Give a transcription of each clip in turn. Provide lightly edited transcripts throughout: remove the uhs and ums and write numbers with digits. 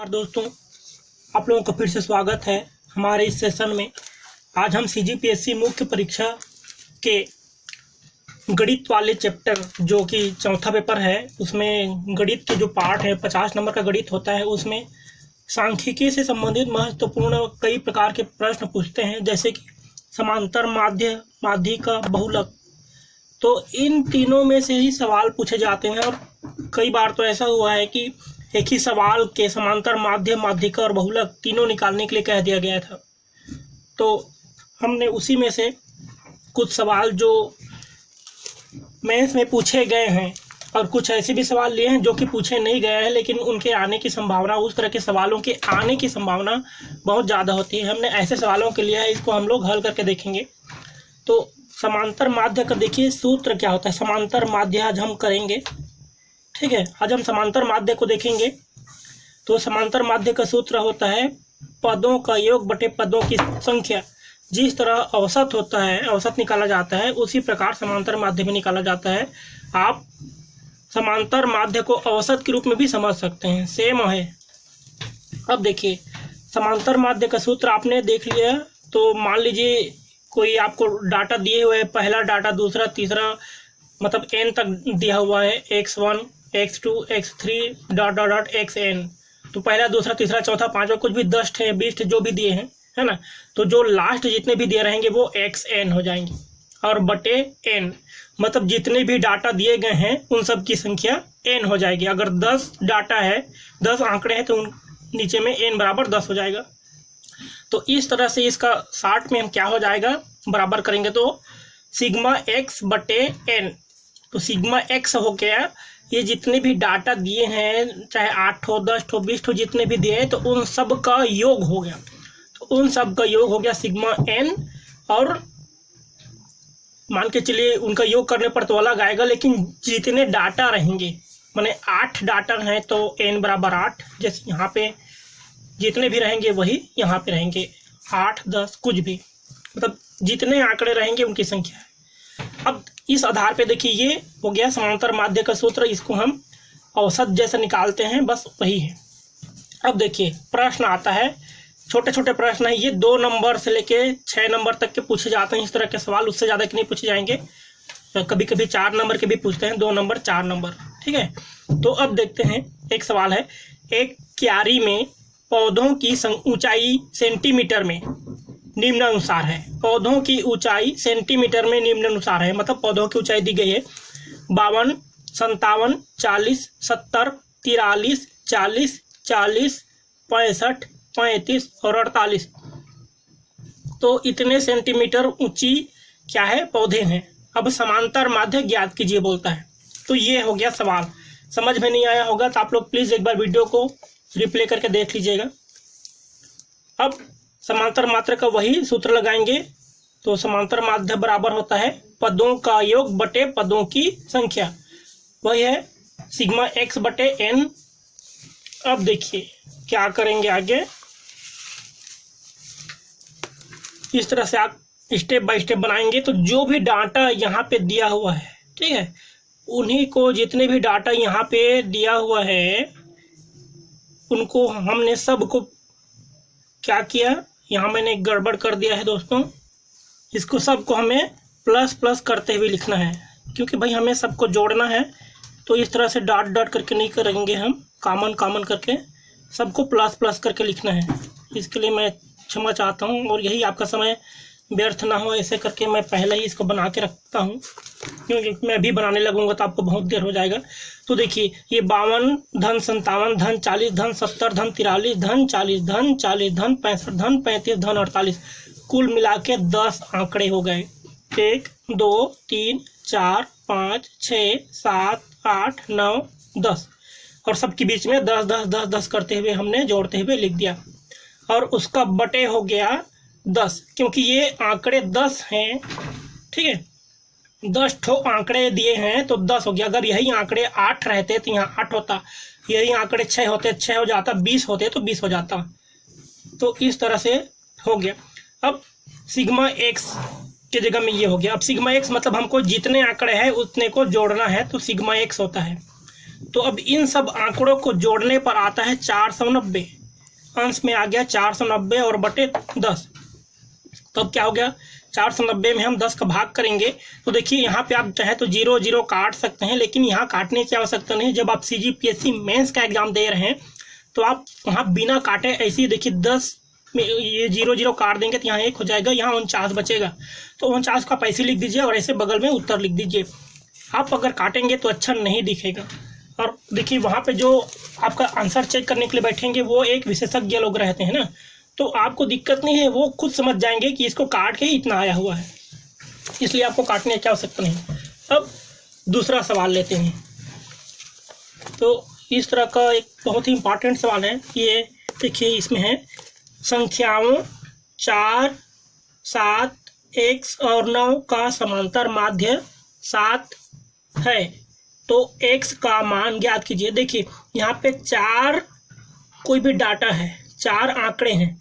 और दोस्तों, आप लोगों का फिर से स्वागत है हमारे इस सेशन में। आज हम सीजीपीएससी मुख्य परीक्षा के गणित वाले चैप्टर जो कि चौथा पेपर है, उसमें गणित के जो पार्ट है 50 नंबर का गणित होता है, उसमें सांख्यिकी से संबंधित महत्वपूर्ण कई प्रकार के प्रश्न पूछते हैं, जैसे कि समांतर माध्य, माध्यिका, बहुलक। तो इन तीनों में से ही सवाल पूछे जाते हैं और कई बार तो ऐसा हुआ है कि एक ही सवाल के समांतर माध्य, माध्यिका और बहुलक तीनों निकालने के लिए कह दिया गया था। तो हमने उसी में से कुछ सवाल जो मेंस में पूछे गए हैं और कुछ ऐसे भी सवाल लिए हैं जो कि पूछे नहीं गए हैं, लेकिन उनके आने की संभावना, उस तरह के सवालों के आने की संभावना बहुत ज़्यादा होती है। हमने ऐसे सवालों के लिए है, इसको हम लोग हल करके देखेंगे। तो समांतर माध्य का देखिए सूत्र क्या होता है। समांतर माध्य आज हम करेंगे, ठीक है। आज हम समांतर माध्य को देखेंगे। तो समांतर माध्य का सूत्र होता है पदों का योग बटे पदों की संख्या। जिस तरह औसत होता है, औसत निकाला जाता है, उसी प्रकार समांतर माध्य भी निकाला जाता है। आप समांतर माध्य को औसत के रूप में भी समझ सकते हैं, सेम है। अब देखिए, समांतर माध्य का सूत्र आपने देख लिया। तो मान लीजिए कोई आपको डाटा दिए हुए है, पहला डाटा, दूसरा, तीसरा, मतलब n तक दिया हुआ है, x1, x2, x3 dot dot dot xn। तो पहला, दूसरा, तीसरा, चौथा, पांचवा, कुछ भी 10 है, 20 जो भी दिए हैं, है ना। तो जो लास्ट जितने भी दिए रहेंगे वो xn हो जाएंगे और बटे n, मतलब जितने भी डाटा दिए गए हैं उन सब की संख्या n हो जाएगी। अगर 10 डाटा है, 10 आंकड़े हैं, तो नीचे में n बराबर 10 हो जाएगा। तो इस तरह से इसका शार्ट में हम क्या हो जाएगा, बराबर करेंगे तो सिग्मा x बटे n। तो सिग्मा x हो गया, ये जितने भी डाटा दिए हैं, चाहे 8 हो, 10 हो, 20 हो, जितने भी दिए हैं, तो उन सब का योग हो गया। तो उन सब का योग हो गया सिग्मा n। और मान के चलिए उनका योग करने पर तो अलग आएगा, लेकिन जितने डाटा रहेंगे, माने 8 डाटा हैं तो n बराबर 8। जैसे यहाँ पे जितने भी रहेंगे वही यहाँ पे रहेंगे, 8, 10, कुछ भी, मतलब जितने आंकड़े रहेंगे उनकी संख्या है। अब इस आधार पे देखिए, ये हो गया समांतर माध्य का सूत्र। इसको हम औसत जैसा निकालते हैं, बस वही है। अब देखिए प्रश्न आता है, छोटे छोटे प्रश्न है ये, 2 नंबर से लेके 6 नंबर तक के पूछे जाते हैं इस तरह के सवाल। उससे ज़्यादा के नहीं पूछे जाएंगे, कभी कभी 4 नंबर के भी पूछते हैं, 2 नंबर, 4 नंबर, ठीक है। तो अब देखते हैं, एक सवाल है, एक क्यारी में पौधों की ऊंचाई सेंटीमीटर में निम्नानुसार है। पौधों की ऊंचाई सेंटीमीटर में निम्नानुसार है, मतलब पौधों की ऊंचाई दी गई है 52, 57, 40, 70, 43, 40, 40, 65, 35 और 48। तो इतने सेंटीमीटर ऊंची क्या है, पौधे हैं। अब समांतर माध्य ज्ञात कीजिए बोलता है। तो ये हो गया सवाल। समझ में नहीं आया होगा तो आप लोग प्लीज एक बार वीडियो को रिप्ले करके देख लीजिएगा। अब समांतर माध्य का वही सूत्र लगाएंगे। तो समांतर माध्य बराबर होता है पदों का योग बटे पदों की संख्या, वही है सिग्मा x बटे n। अब देखिए क्या करेंगे आगे, इस तरह से आप स्टेप बाय स्टेप बनाएंगे। तो जो भी डाटा यहाँ पे दिया हुआ है, ठीक है, उन्हीं को, जितने भी डाटा यहाँ पे दिया हुआ है उनको हमने सबको क्या किया, यहाँ मैंने गड़बड़ कर दिया है दोस्तों। इसको सबको हमें प्लस प्लस करते हुए लिखना है, क्योंकि भाई हमें सबको जोड़ना है। तो इस तरह से डॉट डॉट करके नहीं करेंगे हम, कॉमन कॉमन करके सबको प्लस प्लस करके लिखना है। इसके लिए मैं क्षमा चाहता हूँ, और यही आपका समय व्यर्थ ना हो, ऐसे करके मैं पहले ही इसको बना के रखता हूँ, क्योंकि मैं भी बनाने लगूंगा तो आपको बहुत देर हो जाएगा। तो देखिए, ये 52, धन 57, धन 40, धन 70, धन 43, धन 40, धन 40, धन 65, धन 35, धन 48, कुल मिला के 10 आंकड़े हो गए। 1, 2, 3, 4, 5, 6, 7, 8, 9, 10, और सबके बीच में 10 10 10 10 करते हुए हमने जोड़ते हुए लिख दिया। और उसका बटे हो गया 10, क्योंकि ये आंकड़े 10 हैं, ठीक है, 10 ठो आंकड़े दिए हैं तो 10 हो गया। अगर यही आंकड़े 8 रहते तो यहाँ 8 होता, यही आंकड़े 6 होते 6 हो जाता, 20 होते तो 20 हो जाता। तो इस तरह से हो गया। अब सिग्मा x की जगह में ये हो गया। अब सिग्मा x मतलब हमको जितने आंकड़े हैं उतने को जोड़ना है, तो सिग्मा x होता है। तो अब इन सब आंकड़ों को जोड़ने पर आता है 490। अंश में आ गया 490 और बटे 10। तो अब क्या हो गया, 490 में हम 10 का भाग करेंगे तो देखिए यहाँ पे आप चाहे तो 0 0 काट सकते हैं, लेकिन यहाँ काटने की आवश्यकता नहीं। जब आप CGPSC मेंस का एग्जाम दे रहे हैं तो आप वहाँ बिना काटे ऐसे ही देखिए 10 में ये 0 0 काट देंगे तो यहाँ 1 हो जाएगा, यहाँ 49 बचेगा। तो 49 का पैसे लिख दीजिए और ऐसे बगल में उत्तर लिख दीजिए। आप अगर काटेंगे तो अच्छा नहीं दिखेगा। और देखिए वहाँ पे जो आपका आंसर चेक करने के लिए बैठेंगे वो एक विशेषज्ञ लोग रहते हैं ना, तो आपको दिक्कत नहीं है, वो खुद समझ जाएंगे कि इसको काट के इतना आया हुआ है, इसलिए आपको काटने की आवश्यकता नहीं। अब दूसरा सवाल लेते हैं। तो इस तरह का एक बहुत ही इम्पोर्टेंट सवाल है। ये देखिए इसमें है संख्याओं 4, 7, x और 9 का समांतर माध्य 7 है, तो x का मान ज्ञात कीजिए। देखिए यहाँ पे 4 कोई भी डाटा है, 4 आंकड़े हैं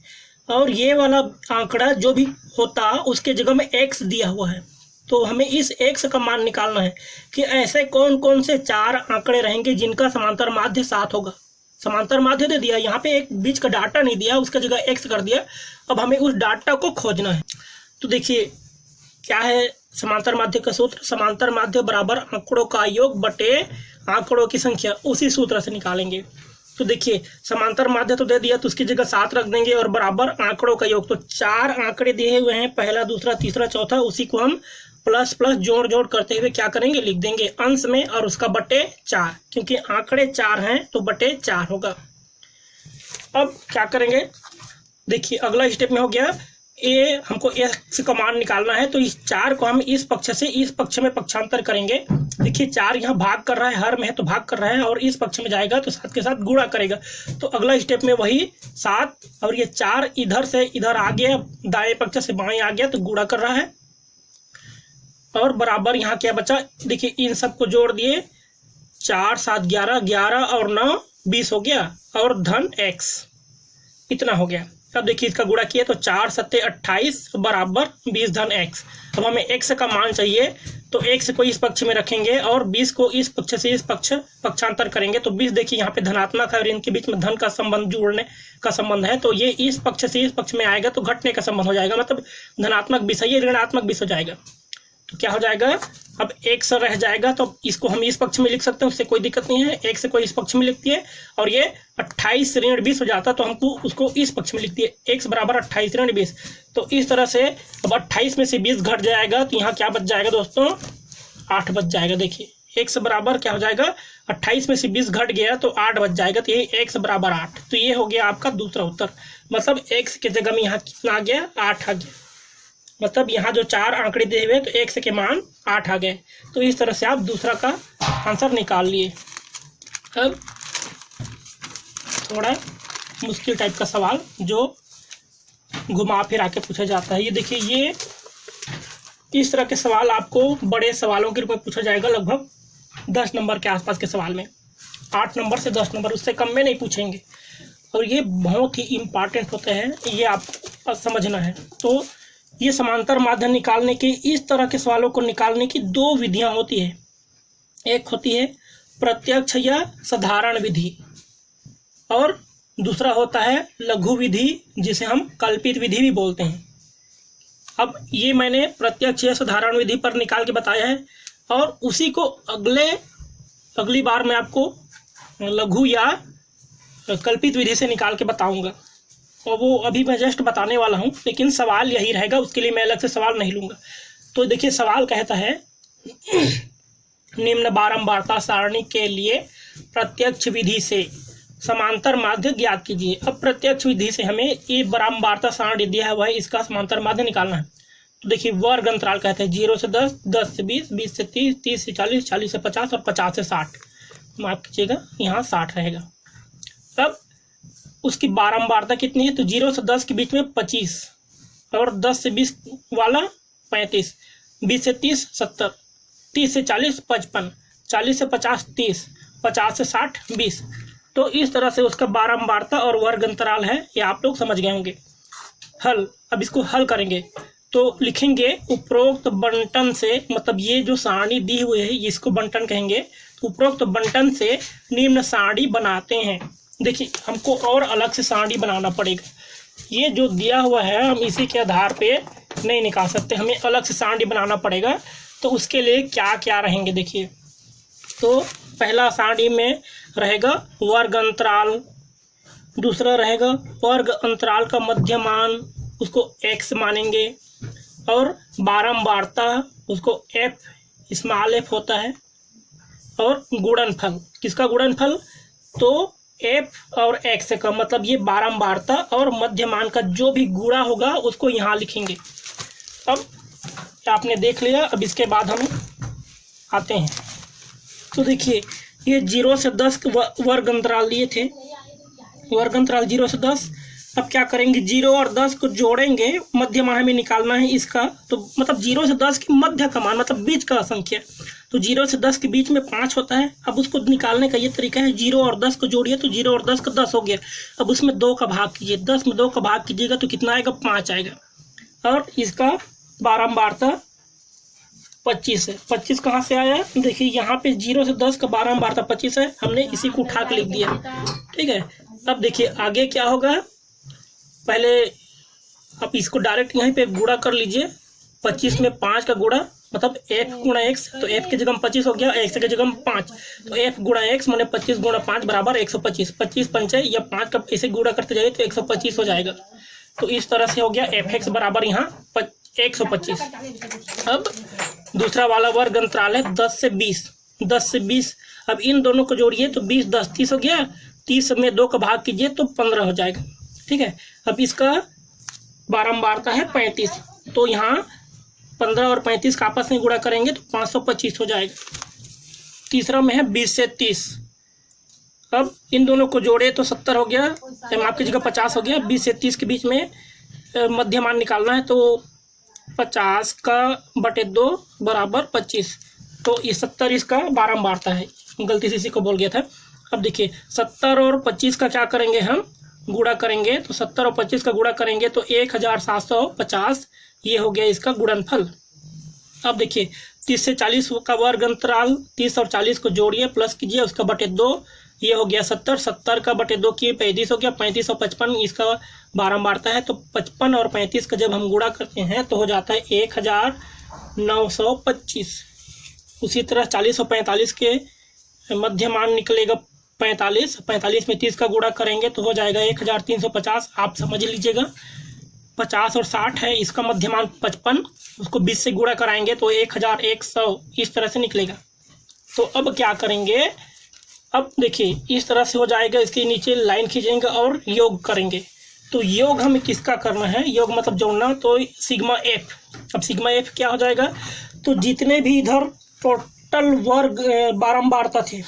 और ये वाला आंकड़ा जो भी होता उसके जगह में x दिया हुआ है, तो हमें इस x का मान निकालना है कि ऐसे कौन कौन से 4 आंकड़े रहेंगे जिनका समांतर माध्य 7 होगा। समांतर माध्य दे दिया, यहाँ पे एक बीच का डाटा नहीं दिया, उसका जगह x कर दिया। अब हमें उस डाटा को खोजना है। तो देखिए क्या है समांतर माध्य का सूत्र, समांतर माध्य बराबर आंकड़ों का योग बटे आंकड़ों की संख्या, उसी सूत्र से निकालेंगे। तो देखिए समांतर माध्य तो दे दिया तो उसकी जगह 7 रख देंगे और बराबर आंकड़ों का योग, तो 4 आंकड़े दिए हुए हैं, पहला, दूसरा, तीसरा, चौथा, उसी को हम प्लस प्लस जोड़ जोड़ करते हुए क्या करेंगे, लिख देंगे अंश में और उसका बटे 4, क्योंकि आंकड़े 4 हैं तो बटे 4 होगा। अब क्या करेंगे, देखिए अगला स्टेप में हो गया, ये हमको x का मान निकालना है, तो इस 4 को हम इस पक्ष से इस पक्ष में पक्षांतर करेंगे। देखिए 4 यहाँ भाग कर रहा है, हर में है तो भाग कर रहा है, और इस पक्ष में जाएगा तो 7 के साथ गुणा करेगा। तो अगला स्टेप में वही 7 और ये 4 इधर से इधर आ गया, दाएं पक्ष से बाएं आ गया तो गुणा कर रहा है, और बराबर यहाँ क्या बचा, देखिए इन सबको जोड़ दिए, 4 7 11, 11 और 9 20 हो गया, और धन x इतना हो गया। अब देखिए इसका गुणा किया तो 4 7 28 बराबर 20 धन x। अब हमें x का मान चाहिए, तो x को इस पक्ष में रखेंगे और 20 को इस पक्ष से इस पक्ष पक्षांतर करेंगे। तो 20 देखिए यहाँ पे धनात्मक है और इनके बीच में धन का संबंध, जुड़ने का संबंध है, तो ये इस पक्ष से इस पक्ष में आएगा तो घटने का संबंध हो जाएगा, मतलब धनात्मक 20 है, ये ऋणात्मक 20 हो जाएगा। तो क्या हो जाएगा, अब x रह जाएगा, तो इसको हम इस पक्ष में लिख सकते हैं, उससे कोई दिक्कत नहीं है। x को इस पक्ष में लिख दिए और ये 28 ऋण 20 हो जाता, तो हमको उसको इस पक्ष में लिख दिए, x बराबर 28 ऋण 20। तो इस तरह से अब 28 में से 20 घट जाएगा तो यहाँ क्या बच जाएगा दोस्तों, 8 बच जाएगा। देखिए x बराबर क्या हो जाएगा, 28 में से 20 घट गया तो 8 बच जाएगा, तो ये x बराबर 8। तो ये हो गया आपका दूसरा उत्तर, मतलब x के जगह में यहाँ कितना आ गया, 8 आ गया। मतलब यहाँ जो 4 आंकड़े दिए हुए तो x के मान 8 आ गए। तो इस तरह से आप दूसरा का आंसर निकाल लिए। अब थोड़ा मुश्किल टाइप का सवाल जो घुमा फिरा के पूछा जाता है, ये देखिए, ये इस तरह के सवाल आपको बड़े सवालों के रूप में पूछा जाएगा, लगभग 10 नंबर के आसपास के सवाल में, 8 नंबर से 10 नंबर, उससे कम में नहीं पूछेंगे, और ये बहुत ही इम्पॉर्टेंट होते हैं, ये आपको समझना है। तो ये समांतर माध्य निकालने के, इस तरह के सवालों को निकालने की 2 विधियां होती है। एक होती है प्रत्यक्ष या साधारण विधि, और दूसरा होता है लघु विधि, जिसे हम कल्पित विधि भी बोलते हैं। अब ये मैंने प्रत्यक्ष या साधारण विधि पर निकाल के बताया है, और उसी को अगली बार मैं आपको लघु या कल्पित विधि से निकाल के बताऊंगा, और वो अभी मैं जस्ट बताने वाला हूँ, लेकिन सवाल यही रहेगा, उसके लिए मैं अलग से सवाल नहीं लूँगा। तो देखिए सवाल कहता है निम्न बारंबारता सारणी के लिए प्रत्यक्ष विधि से समांतर माध्य ज्ञात कीजिए। अब प्रत्यक्ष विधि से हमें ये बारंबारता सारणी दिया है, वह इसका समांतर माध्य निकालना है। तो देखिए वर्ग अंतराल कहते हैं 0 से 10, 10 से 20, 20 से 30, 30 से 40, 40 से 50 और 50 से 60। माफ कीजिएगा, यहाँ 60 रहेगा। अब उसकी बारंबारता कितनी है, तो 0 से 10 के बीच में 25, और 10 से 20 वाला 35, 20 से 30 70, 30 से 40 55, 40 से 50 30, 50 से 60 20। तो इस तरह से उसका बारंबारता और वर्ग अंतराल है, ये आप लोग समझ गए होंगे। हल, अब इसको हल करेंगे तो लिखेंगे उपरोक्त बंटन से, मतलब ये जो सारणी दी हुई है इसको बंटन कहेंगे, उपरोक्त बंटन से निम्न सारणी बनाते हैं। देखिए हमको और अलग से सारणी बनाना पड़ेगा, ये जो दिया हुआ है हम इसी के आधार पे नहीं निकाल सकते, हमें अलग से सारणी बनाना पड़ेगा। तो उसके लिए क्या क्या रहेंगे देखिए, तो पहला सारणी में रहेगा वर्ग अंतराल, दूसरा रहेगा वर्ग अंतराल का मध्यमान, उसको x मानेंगे, और बारंबारता उसको f स्मॉल f होता है, और गुणनफल, किसका गुणनफल, तो f और x का मतलब ये बारंबारता और मध्यमान का जो भी गुणा होगा उसको यहाँ लिखेंगे। अब आपने देख लिया, अब इसके बाद हम आते हैं। तो देखिए ये 0 से 10 वर्ग अंतराल लिए थे, वर्ग अंतराल 0 से 10। अब क्या करेंगे, 0 और 10 को जोड़ेंगे, मध्यमान हमें निकालना है इसका, तो मतलब 0 से 10 की मध्य का मान मतलब बीच का संख्या, तो 0 से 10 के बीच में 5 होता है। अब उसको निकालने का ये तरीका है, 0 और 10 को जोड़िए तो 0 और 10 का 10 हो गया। अब उसमें 2 का भाग कीजिए, 10 में 2 का भाग कीजिएगा तो कितना आएगा, 5 आएगा। और इसका बारंबारता 25 है। 25 कहाँ से आया, देखिए यहाँ पे 0 से 10 का बारंबारता 25 है, हमने इसी को उठा के लिख दिया, ठीक है। अब देखिए आगे क्या होगा, पहले आप इसको डायरेक्ट यहीं पे गुणा कर लीजिए, 25 में 5 का गुणा मतलब f गुणा x, तो f की जगह 25 हो गया, x की जगह 5, तो f गुणा x माने 25 गुणा 5 बराबर 125, 25 पंचे या 5 का ऐसे गुणा करते जाइए तो 125 हो जाएगा। तो इस तरह से हो गया fx बराबर यहाँ 125। अब दूसरा वाला वर्ग अंतराल है 10 से 20, 10 से 20, अब इन दोनों को जोड़िए तो 20 10 30 हो गया, 30 में 2 का भाग कीजिए तो 15 हो जाएगा, ठीक है। अब इसका बारंबारता है 35, तो यहाँ 15 और 35 का आपस में गुणा करेंगे तो 525 हो जाएगा। तीसरा में है 20 से 30, अब इन दोनों को जोड़े तो 70 हो गया, माफ कीजिएगा 50 हो गया। 20 से 30 के बीच में मध्यमान निकालना है, तो 50 का बटे 2 बराबर 25, तो ये 70 इसका बारंबारता है, गलती से इसी को बोल गया था। अब देखिए 70 और 25 का क्या करेंगे, हम गुणा करेंगे, तो 70 और 25 का गुणा करेंगे तो 1750, ये हो गया इसका गुणनफल। अब देखिए 30 से 40 का वर्ग अंतराल, 30 और 40 को जोड़िए प्लस कीजिए, उसका बटे 2, ये हो गया 70, 70 का बटे 2 किए 35 हो गया, 35 और 55 इसका बारंबारता है, तो 55 और 35 का जब हम गुणा करते हैं तो हो जाता है 1925। उसी तरह 40 और 45 के मध्यमान निकलेगा 45, 45 में 30 का गुणा करेंगे तो हो जाएगा 1350, आप समझ लीजिएगा। 50 और 60 है, इसका मध्यमान 55, उसको 20 से गुणा कराएंगे तो 1100 इस तरह से निकलेगा। तो अब क्या करेंगे, अब देखिए इस तरह से हो जाएगा, इसके नीचे लाइन खींचेंगे और योग करेंगे। तो योग हमें किसका करना है, योग मतलब जोड़ना, तो सिग्मा एफ। अब सिग्मा एफ क्या हो जाएगा, तो जितने भी इधर टोटल वर्ग बारंबारता थे,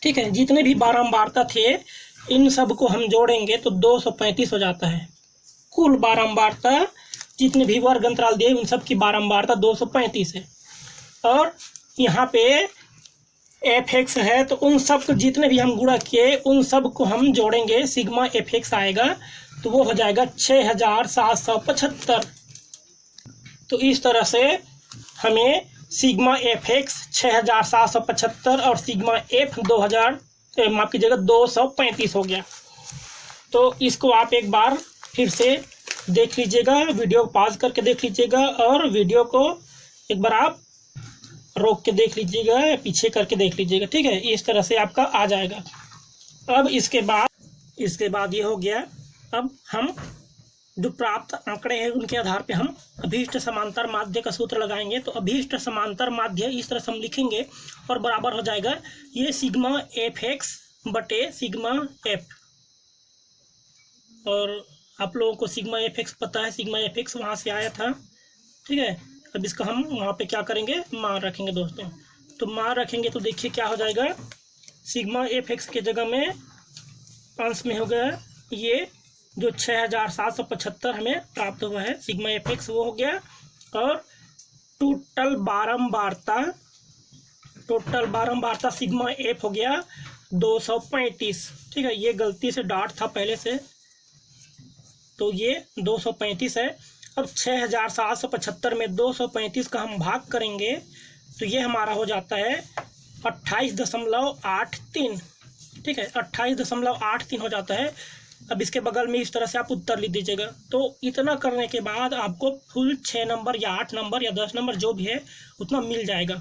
ठीक है, जितने भी बारंबारता थे इन सब को हम जोड़ेंगे तो 235 हो जाता है। कुल बारंबारता जितने भी वर्ग अंतराल दिए उन सब की बारंबारता 235 है। और यहाँ पे एफ एक्स है, तो उन सब को जितने भी हम गुणा किए उन सब को हम जोड़ेंगे, सिग्मा एफ एक्स आएगा तो वो हो जाएगा 6775। तो इस तरह से हमें सिग्मा एफ एक्स 6775 और सिग्मा एफ 2000 माफ कीजिएगा 235 हो गया। तो इसको आप एक बार फिर से देख लीजिएगा, वीडियो पॉज करके देख लीजिएगा और वीडियो को एक बार आप रोक के देख लीजिएगा, पीछे करके देख लीजिएगा, ठीक है। इस तरह से आपका आ जाएगा। अब इसके बाद ये हो गया। अब हम जो प्राप्त आंकड़े हैं उनके आधार पे हम अभीष्ट समांतर माध्य का सूत्र लगाएंगे। तो अभीष्ट समांतर माध्य इस तरह से हम लिखेंगे और बराबर हो जाएगा ये सिग्मा एफ एक्स बटे सिग्मा एफ। और आप लोगों को सिग्मा एफ एक्स पता है, सिग्मा एफ एक्स वहाँ से आया था, ठीक है। अब इसका हम वहाँ पे क्या करेंगे, मान रखेंगे दोस्तों। तो मान रखेंगे तो देखिए क्या हो जाएगा, सिग्मा एफ एक्स के जगह में अंश में हो गया ये जो 6775 हमें प्राप्त हुआ है, सिग्मा एफ एक्स वो हो गया। और टोटल बारंबारता सिग्मा एफ हो गया 235, ठीक है। ये गलती से डॉट था पहले से, तो ये 235 है। अब 6775 में 235 का हम भाग करेंगे तो ये हमारा हो जाता है 28.83। ठीक है, 28.83 हो जाता है। अब इसके बगल में इस तरह से आप उत्तर लिख दीजिएगा। तो इतना करने के बाद आपको फुल 6 नंबर या 8 नंबर या 10 नंबर जो भी है उतना मिल जाएगा।